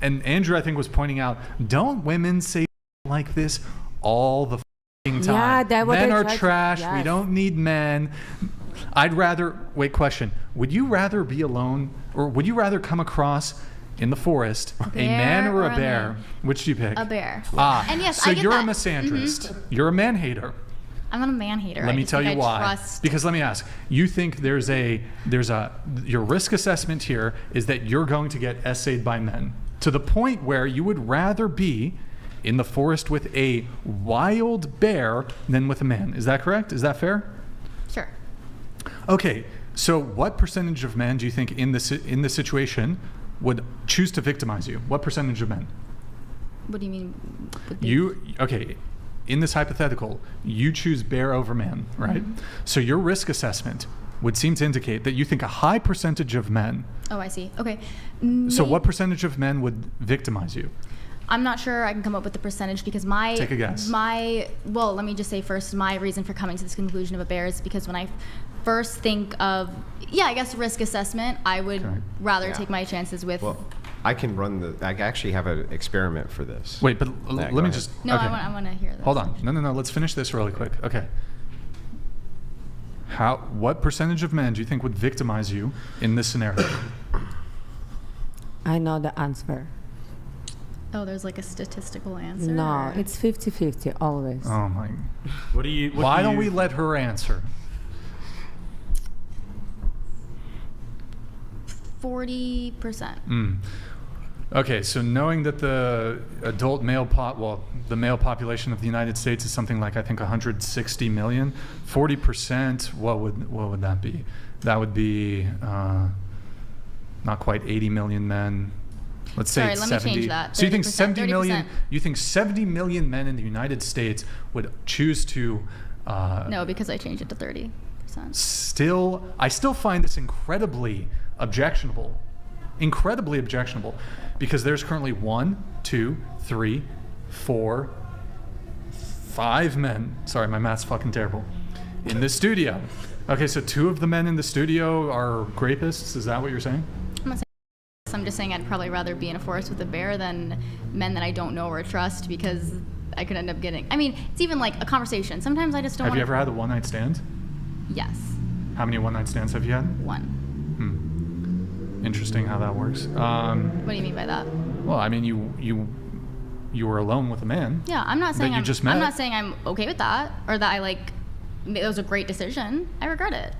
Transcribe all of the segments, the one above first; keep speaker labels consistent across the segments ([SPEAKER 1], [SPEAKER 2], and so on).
[SPEAKER 1] and Andrew, I think, was pointing out, don't women say like this all the time?
[SPEAKER 2] Yeah, that
[SPEAKER 1] men are trash. Yes. We don't need men. I'd rather, wait, question. Would you rather be alone, or would you rather come across in the forest a man or a bear? Which do you pick?
[SPEAKER 3] A bear.
[SPEAKER 1] And yes, so you're a misandrist. Mm-hmm. You're a man hater.
[SPEAKER 3] I'm not a man hater.
[SPEAKER 1] Let me tell you why. Because let me ask. You think your risk assessment here is that you're going to get essayed by men to the point where you would rather be in the forest with a wild bear than with a man. Is that correct? Is that fair?
[SPEAKER 3] Sure.
[SPEAKER 1] Okay. So what percentage of men do you think in this situation would choose to victimize you? What percentage of men?
[SPEAKER 3] What do you mean?
[SPEAKER 1] Okay. In this hypothetical, you choose bear over man, right? Mm-hmm. So your risk assessment would seem to indicate that you think a high percentage of men.
[SPEAKER 3] Oh, I see. Okay.
[SPEAKER 1] So what percentage of men would victimize you?
[SPEAKER 3] I'm not sure I can come up with the percentage because
[SPEAKER 1] Take a guess.
[SPEAKER 3] Well, let me just say first, my reason for coming to this conclusion of a bear is because when I first think of, I guess risk assessment, I would rather take my chances with.
[SPEAKER 4] Well, I actually have an experiment for this.
[SPEAKER 1] Wait, but let me just.
[SPEAKER 3] No, okay. I want to hear this.
[SPEAKER 1] Hold on. No. Let's finish this really quick. Okay. What percentage of men do you think would victimize you in this scenario?
[SPEAKER 2] I know the answer.
[SPEAKER 3] Oh, there's like a statistical answer?
[SPEAKER 2] No, it's 50-50 always.
[SPEAKER 1] Oh my. Why don't we let her answer?
[SPEAKER 3] 40%.
[SPEAKER 1] Okay, so knowing that the adult male the male population of the United States is something like, I think, 160 million, 40%, what would that be? That would be not quite 80 million men. Let's say it's 70.
[SPEAKER 3] Let me change that.
[SPEAKER 1] So you think 70
[SPEAKER 3] 30%.
[SPEAKER 1] million? You think 70 million men in the United States would choose to?
[SPEAKER 3] No, because I changed it to 30%.
[SPEAKER 1] I still find this incredibly objectionable. Incredibly objectionable, because there's currently 1, 2, 3, 4, 5 men. Sorry, my math's fucking terrible. In this studio. Okay, so 2 of the men in the studio are rapists. Is that what you're saying?
[SPEAKER 3] I'm not saying. I'm just saying I'd probably rather be in a forest with a bear than men that I don't know or trust, because I could end up getting. I mean, it's even like a conversation. Sometimes I just don't.
[SPEAKER 1] Have you ever had a one-night stand?
[SPEAKER 3] Yes.
[SPEAKER 1] How many one-night stands have you had?
[SPEAKER 3] 1.
[SPEAKER 1] Interesting how that works.
[SPEAKER 3] What do you mean by that?
[SPEAKER 1] Well, I mean, you were alone with a man.
[SPEAKER 3] Yeah, I'm not saying
[SPEAKER 1] just met.
[SPEAKER 3] I'm not saying I'm okay with that, or that it was a great decision. I regret it.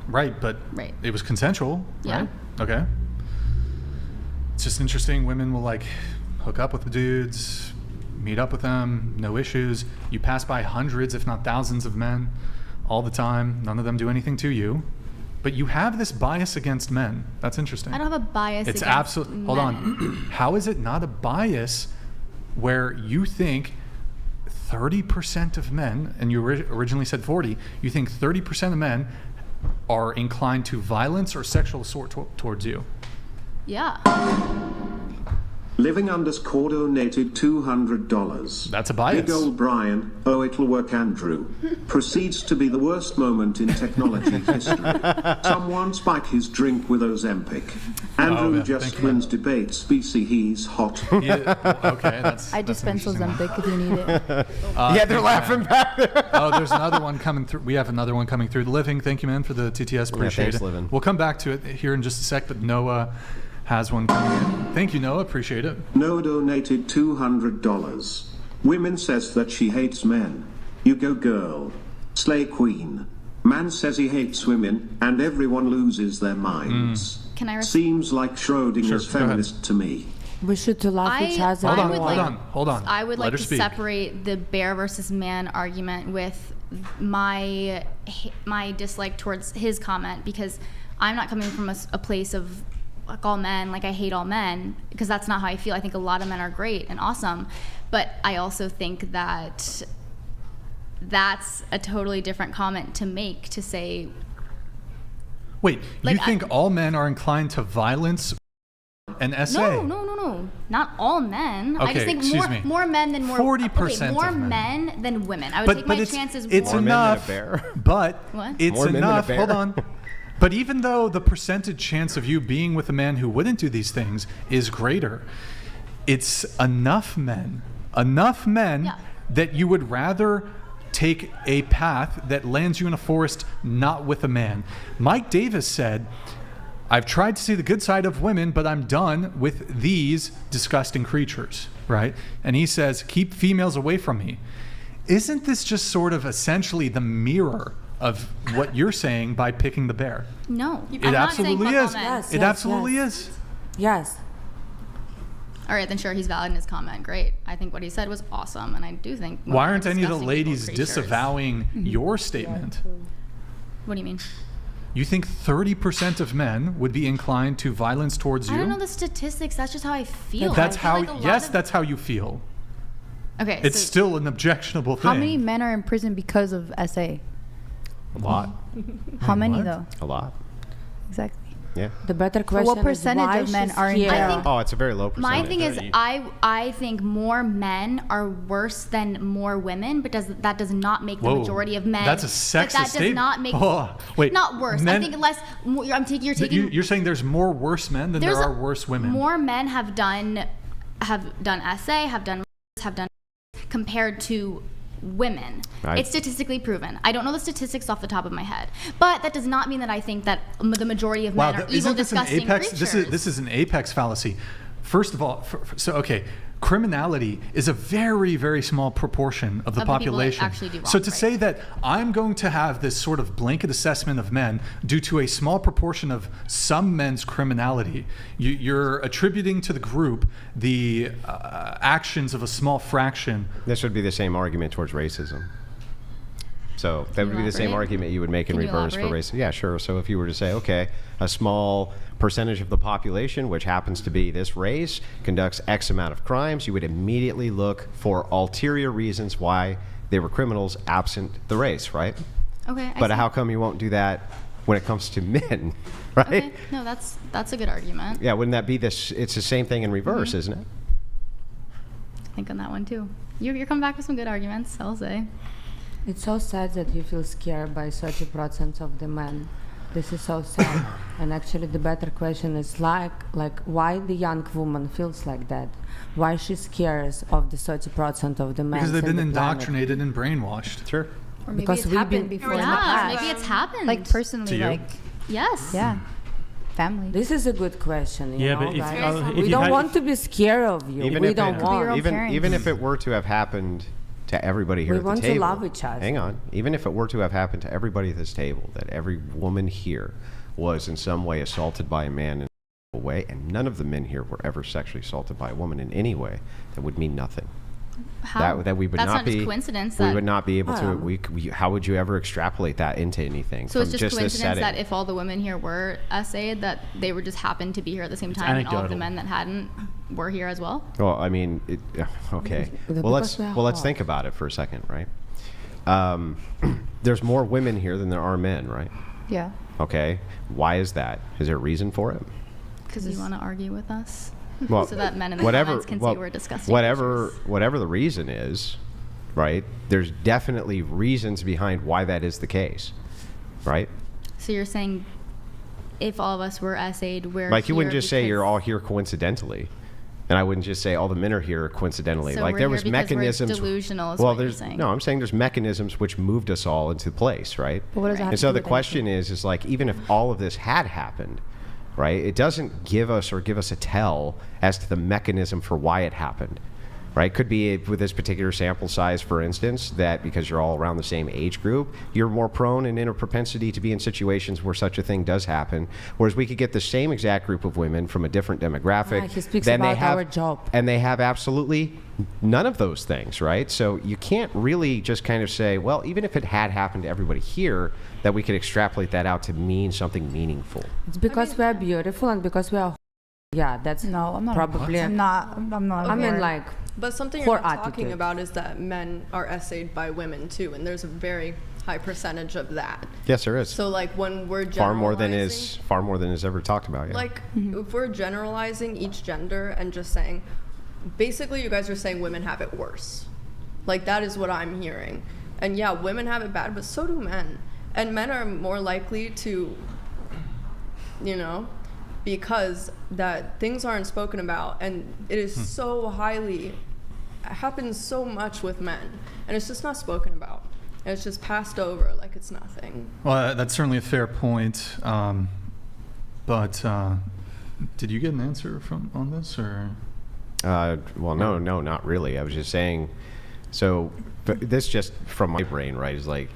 [SPEAKER 1] Right, but it was consensual,
[SPEAKER 3] yeah.
[SPEAKER 1] Right? Okay. It's just interesting. Women will hook up with the dudes, meet up with them, no issues. You pass by hundreds, if not thousands, of men all the time. None of them do anything to you. But you have this bias against men. That's interesting.
[SPEAKER 3] I don't have a bias against men. It's absolutely.
[SPEAKER 1] Hold on. How is it not a bias where you think 30% of men, and you originally said 40, you think 30% of men are inclined to violence or sexual assault towards you?
[SPEAKER 3] Yeah.
[SPEAKER 5] Living_, donated $200.
[SPEAKER 1] That's a bias.
[SPEAKER 5] Big old Brian, oh it'll work Andrew, proceeds to be the worst moment in technology history. Someone spike his drink with Ozempic. Andrew just wins debates, BC he's hot.
[SPEAKER 1] Yeah, okay,
[SPEAKER 3] I dispense Ozempic if you need it.
[SPEAKER 4] They're laughing back there.
[SPEAKER 1] There's another one coming through. We have another one coming through. Living, thank you, man, for the TTS. Appreciate it.
[SPEAKER 4] Living.
[SPEAKER 1] We'll come back to it here in just a sec, but Noah has one coming in. Thank you, Noah. Appreciate it.
[SPEAKER 5] Noah donated $200. Women says that she hates men. You go girl. Slay queen. Man says he hates women, and everyone loses their minds.
[SPEAKER 3] Can I
[SPEAKER 5] Seems like Schrodinger's feminist to me.
[SPEAKER 2] We should laugh each other.
[SPEAKER 1] Hold on.
[SPEAKER 3] I would like to separate the bear versus man argument with my dislike towards his comment, because I'm not coming from a place of all men, I hate all men, because that's not how I feel. I think a lot of men are great and awesome, but I also think that that's a totally different comment to make, to say.
[SPEAKER 1] Wait, you think all men are inclined to violence and SA?
[SPEAKER 3] No. Not all men.
[SPEAKER 1] Okay,
[SPEAKER 3] I just think more men than more.
[SPEAKER 1] 40%
[SPEAKER 3] more
[SPEAKER 1] of
[SPEAKER 3] men than women. I would take my chances.
[SPEAKER 1] It's
[SPEAKER 4] more
[SPEAKER 1] enough.
[SPEAKER 4] Men than a bear.
[SPEAKER 1] But
[SPEAKER 3] what?
[SPEAKER 1] It's
[SPEAKER 4] more
[SPEAKER 1] enough.
[SPEAKER 4] Men than a bear.
[SPEAKER 1] Hold on. But even though the percentage chance of you being with a man who wouldn't do these things is greater, it's enough men that you would rather take a path that lands you in a forest not with a man. Mike Davis said, I've tried to see the good side of women, but I'm done with these disgusting creatures, right? And he says, keep females away from me. Isn't this just sort of essentially the mirror of what you're saying by picking the bear?
[SPEAKER 3] No.
[SPEAKER 1] It absolutely is.
[SPEAKER 2] Yes,
[SPEAKER 1] It
[SPEAKER 2] yes,
[SPEAKER 1] absolutely
[SPEAKER 2] yes.
[SPEAKER 1] is.
[SPEAKER 2] Yes.
[SPEAKER 3] All right, then sure, he's valid in his comment. Great. I think what he said was awesome, and I do think.
[SPEAKER 1] Why aren't any of the
[SPEAKER 3] disgusting
[SPEAKER 1] ladies
[SPEAKER 3] evil creatures.
[SPEAKER 1] disavowing your statement?
[SPEAKER 3] What do you mean?
[SPEAKER 1] You think 30% of men would be inclined to violence towards you?
[SPEAKER 3] I don't know the statistics. That's just how I feel.
[SPEAKER 1] That's
[SPEAKER 3] I feel
[SPEAKER 1] how.
[SPEAKER 3] like a lot
[SPEAKER 1] Yes,
[SPEAKER 3] of-
[SPEAKER 1] that's how you feel.
[SPEAKER 3] Okay.
[SPEAKER 1] It's
[SPEAKER 3] so
[SPEAKER 1] still an objectionable thing.
[SPEAKER 6] How many men are in prison because of SA?
[SPEAKER 4] A lot.
[SPEAKER 6] How many
[SPEAKER 1] what?
[SPEAKER 6] though?
[SPEAKER 4] A lot.
[SPEAKER 6] Exactly.
[SPEAKER 4] Yeah.
[SPEAKER 2] The better
[SPEAKER 6] So
[SPEAKER 2] question
[SPEAKER 6] what
[SPEAKER 2] is
[SPEAKER 6] percentage
[SPEAKER 2] why
[SPEAKER 6] of men
[SPEAKER 2] she's
[SPEAKER 6] are in
[SPEAKER 2] here.
[SPEAKER 6] jail?
[SPEAKER 3] I think-
[SPEAKER 4] Oh, it's a very low percentage.
[SPEAKER 3] my thing is, I think more men are worse than more women, but that does not make the
[SPEAKER 1] Whoa,
[SPEAKER 3] majority of men.
[SPEAKER 1] that's a
[SPEAKER 3] but
[SPEAKER 1] sexist
[SPEAKER 3] that does
[SPEAKER 1] statement.
[SPEAKER 3] not make.
[SPEAKER 1] Oh, wait,
[SPEAKER 3] Not worse.
[SPEAKER 1] men-
[SPEAKER 3] I think less. You're taking.
[SPEAKER 1] You're saying there's more worse men than there
[SPEAKER 3] There's
[SPEAKER 1] are worse women.
[SPEAKER 3] More men have done essay, have done compared to women.
[SPEAKER 4] Right.
[SPEAKER 3] It's statistically proven. I don't know the statistics off the top of my head, but that does not mean that I think that the majority of men are evil,
[SPEAKER 1] isn't this an
[SPEAKER 3] disgusting
[SPEAKER 1] apex?
[SPEAKER 3] creatures.
[SPEAKER 1] This is an apex fallacy. First of all, criminality is a very, very small proportion of the
[SPEAKER 3] Of the people that
[SPEAKER 1] population.
[SPEAKER 3] actually do wrong,
[SPEAKER 1] So to
[SPEAKER 3] right.
[SPEAKER 1] say that I'm going to have this sort of blanket assessment of men due to a small proportion of some men's criminality, you're attributing to the group the actions of a small fraction.
[SPEAKER 4] This would be the same argument towards racism. So that
[SPEAKER 3] Can
[SPEAKER 4] would
[SPEAKER 3] you
[SPEAKER 4] be the same
[SPEAKER 3] elaborate?
[SPEAKER 4] argument you would make in
[SPEAKER 3] Can you
[SPEAKER 4] reverse for
[SPEAKER 3] elaborate?
[SPEAKER 4] racism. Yeah, sure. So if you were to say, okay, a small percentage of the population, which happens to be this race, conducts X amount of crimes, you would immediately look for ulterior reasons why they were criminals absent the race, right?
[SPEAKER 3] Okay. I
[SPEAKER 4] But
[SPEAKER 3] see.
[SPEAKER 4] how come you won't do that when it comes to men, right?
[SPEAKER 3] Okay. No, that's a good argument.
[SPEAKER 4] Yeah, wouldn't that be this? It's the same thing in reverse,
[SPEAKER 3] Mm-hmm.
[SPEAKER 4] isn't it?
[SPEAKER 3] Think on that one too. You're coming back with some good arguments, I'll say.
[SPEAKER 2] It's so sad that you feel scared by 30% of the men. This is so sad. And actually the better question is like why the young woman feels like that? Why she scares of the 30% of the men?
[SPEAKER 1] Because they've been
[SPEAKER 2] in the planet?
[SPEAKER 1] indoctrinated and brainwashed.
[SPEAKER 4] Sure.
[SPEAKER 6] Or maybe
[SPEAKER 2] Because
[SPEAKER 6] it's
[SPEAKER 2] we've
[SPEAKER 6] happened
[SPEAKER 2] been-
[SPEAKER 6] before in the
[SPEAKER 3] Yeah,
[SPEAKER 6] past.
[SPEAKER 3] maybe it's happened.
[SPEAKER 6] Like personally,
[SPEAKER 1] To you?
[SPEAKER 6] like
[SPEAKER 3] yes.
[SPEAKER 6] yeah, family.
[SPEAKER 2] This is a good question, you
[SPEAKER 7] Yeah,
[SPEAKER 2] know,
[SPEAKER 7] but if-
[SPEAKER 2] guys.
[SPEAKER 7] if
[SPEAKER 2] we
[SPEAKER 7] you
[SPEAKER 2] don't
[SPEAKER 7] had-
[SPEAKER 2] want to be scared of you.
[SPEAKER 4] Even
[SPEAKER 2] We
[SPEAKER 4] if
[SPEAKER 2] don't
[SPEAKER 4] it,
[SPEAKER 2] want.
[SPEAKER 6] own
[SPEAKER 4] even
[SPEAKER 6] parents.
[SPEAKER 4] even if it were to have happened to everybody here
[SPEAKER 2] We
[SPEAKER 4] at the
[SPEAKER 2] want to
[SPEAKER 4] table,
[SPEAKER 2] love each other.
[SPEAKER 4] hang on. Even if it were to have happened to everybody at this table, that every woman here was in some way assaulted by a man in a way, and none of the men here were ever sexually assaulted by a woman in any way, that would mean nothing.
[SPEAKER 3] How?
[SPEAKER 4] That we would
[SPEAKER 3] That's
[SPEAKER 4] not be
[SPEAKER 3] just coincidence.
[SPEAKER 4] We
[SPEAKER 3] that,
[SPEAKER 4] would not be able
[SPEAKER 2] Oh.
[SPEAKER 4] to. How would you ever extrapolate that into anything?
[SPEAKER 3] So it's
[SPEAKER 4] from
[SPEAKER 3] just
[SPEAKER 4] this
[SPEAKER 3] coincidence
[SPEAKER 4] setting?
[SPEAKER 3] that if all the women here were essayed, that they were just happened to be here at the same time, and all of the
[SPEAKER 7] anecdotal.
[SPEAKER 3] men that hadn't were here as well.
[SPEAKER 4] Well, I mean, okay.
[SPEAKER 2] Because
[SPEAKER 4] Well, let's
[SPEAKER 2] we are
[SPEAKER 4] let's
[SPEAKER 2] hot.
[SPEAKER 4] think about it for a second, right? There's more women here than there are men, right?
[SPEAKER 6] Yeah.
[SPEAKER 4] Okay. Why is that? Is there a reason for it?
[SPEAKER 3] Because you want to argue with us,
[SPEAKER 4] Well,
[SPEAKER 3] so that men in the
[SPEAKER 4] whatever,
[SPEAKER 3] comments can
[SPEAKER 4] well,
[SPEAKER 3] see we're disgusting.
[SPEAKER 4] Whatever,
[SPEAKER 3] creatures.
[SPEAKER 4] whatever the reason is, right? There's definitely reasons behind why that is the case, right?
[SPEAKER 3] So you're saying, if all of us were essayed, we're
[SPEAKER 4] Like you wouldn't
[SPEAKER 3] here
[SPEAKER 4] just say you're
[SPEAKER 3] because-
[SPEAKER 4] all here coincidentally, and I wouldn't just say all the men are here coincidentally.
[SPEAKER 3] So
[SPEAKER 4] like
[SPEAKER 3] we're
[SPEAKER 4] there
[SPEAKER 3] here
[SPEAKER 4] was
[SPEAKER 3] because we're
[SPEAKER 4] mechanisms.
[SPEAKER 3] delusional is
[SPEAKER 4] well,
[SPEAKER 3] what you're
[SPEAKER 4] there's
[SPEAKER 3] saying.
[SPEAKER 4] no. I'm saying there's mechanisms which moved us all into place, right?
[SPEAKER 6] But what does that have
[SPEAKER 4] And
[SPEAKER 6] to
[SPEAKER 4] so
[SPEAKER 6] do
[SPEAKER 4] the
[SPEAKER 6] with
[SPEAKER 4] question is like even if all of this had happened, right? It doesn't give us a tell as to the mechanism for why it happened, right? Could be with this particular sample size, for instance, that because you're all around the same age group, you're more prone and in a propensity to be in situations where such a thing does happen. Whereas we could get the same exact group of women from a different demographic.
[SPEAKER 2] Ah, he speaks
[SPEAKER 4] then they
[SPEAKER 2] about
[SPEAKER 4] have,
[SPEAKER 2] our job.
[SPEAKER 4] and they have absolutely none of those things, right? So you can't really just kind of say, well, even if it had happened to everybody here, that we could extrapolate that out to mean something meaningful.
[SPEAKER 2] It's because we are beautiful and because we are. Yeah, that's
[SPEAKER 6] No, I'm not.
[SPEAKER 2] Probably.
[SPEAKER 6] I'm not. I'm not.
[SPEAKER 2] I mean,
[SPEAKER 6] aware.
[SPEAKER 2] like.
[SPEAKER 8] But something
[SPEAKER 2] Poor
[SPEAKER 8] you're not talking
[SPEAKER 2] attitude.
[SPEAKER 8] about is that men are essayed by women too, and there's a very high percentage of that.
[SPEAKER 4] Yes, there is.
[SPEAKER 8] So like when we're
[SPEAKER 4] far more than
[SPEAKER 8] generalizing-
[SPEAKER 4] is ever talked about. Yeah.
[SPEAKER 8] like if we're generalizing each gender and just saying, basically you guys are saying women have it worse. Like that is what I'm hearing. And yeah, women have it bad, but so do men. And men are more likely to you know, because that things aren't spoken about, and it is so highly, it happens so much with men, and it's just not spoken about. And it's just passed over like it's nothing.
[SPEAKER 1] Well, that's certainly a fair point. But did you get an answer on this, or?
[SPEAKER 4] Well, no, not really. I was just saying. So, but this just from my brain, right? Is like,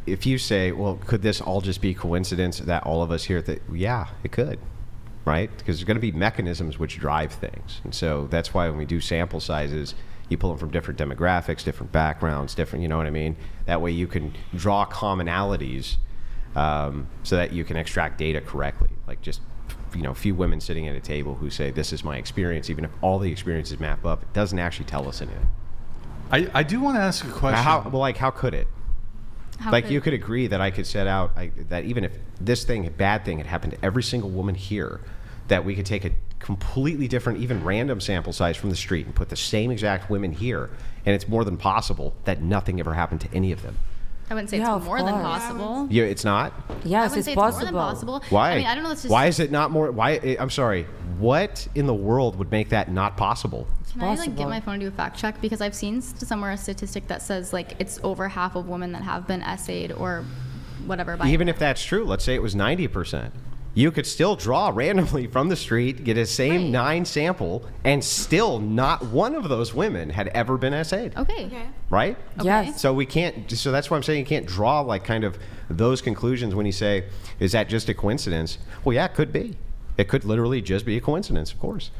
[SPEAKER 4] if you say, well, could this all just be coincidence that all of us here? Yeah, it could, right? Because there's going to be mechanisms which drive things, and so that's why when we do sample sizes, you pull them from different demographics, different backgrounds, different. You know what I mean? That way you can draw commonalities, so that you can extract data correctly. Like just, you know, a few women sitting at a table who say, "This is my experience," even if all the experiences map up, it doesn't actually tell us anything.
[SPEAKER 1] I do want to ask a question.
[SPEAKER 4] How could it? You could agree that I could set out that even if this bad thing had happened to every single woman here, that we could take a completely different, even random sample size from the street and put the same exact women here, and it's more than possible that nothing ever happened to any of them.
[SPEAKER 3] I wouldn't say
[SPEAKER 2] Yeah,
[SPEAKER 3] it's
[SPEAKER 2] of
[SPEAKER 3] more than
[SPEAKER 2] course.
[SPEAKER 3] possible.
[SPEAKER 4] Yeah, it's not?
[SPEAKER 3] I
[SPEAKER 2] Yes,
[SPEAKER 3] wouldn't
[SPEAKER 2] it's
[SPEAKER 3] say
[SPEAKER 2] possible.
[SPEAKER 3] it's more than possible.
[SPEAKER 4] Why?
[SPEAKER 3] I mean, I don't know. It's just,
[SPEAKER 4] Why is it not more? Why? I'm sorry. What in the world would make that not possible?
[SPEAKER 3] Can I like get
[SPEAKER 2] possible.
[SPEAKER 3] my phone and do a fact check? Because I've seen somewhere a statistic that says like it's over half of women that have been essayed or whatever. By
[SPEAKER 4] Even if that's true, let's say it was 90%. You could still draw randomly from the street, get a same
[SPEAKER 3] Right.
[SPEAKER 4] 9 sample, and still not one of those women had ever been essayed.
[SPEAKER 3] Okay.
[SPEAKER 4] Right?
[SPEAKER 2] Yes.
[SPEAKER 4] So we can't. So that's why I'm saying you can't draw like kind of those conclusions when you say, "Is that just a coincidence?" Well, yeah, it could be. It could literally just be a coincidence, of course.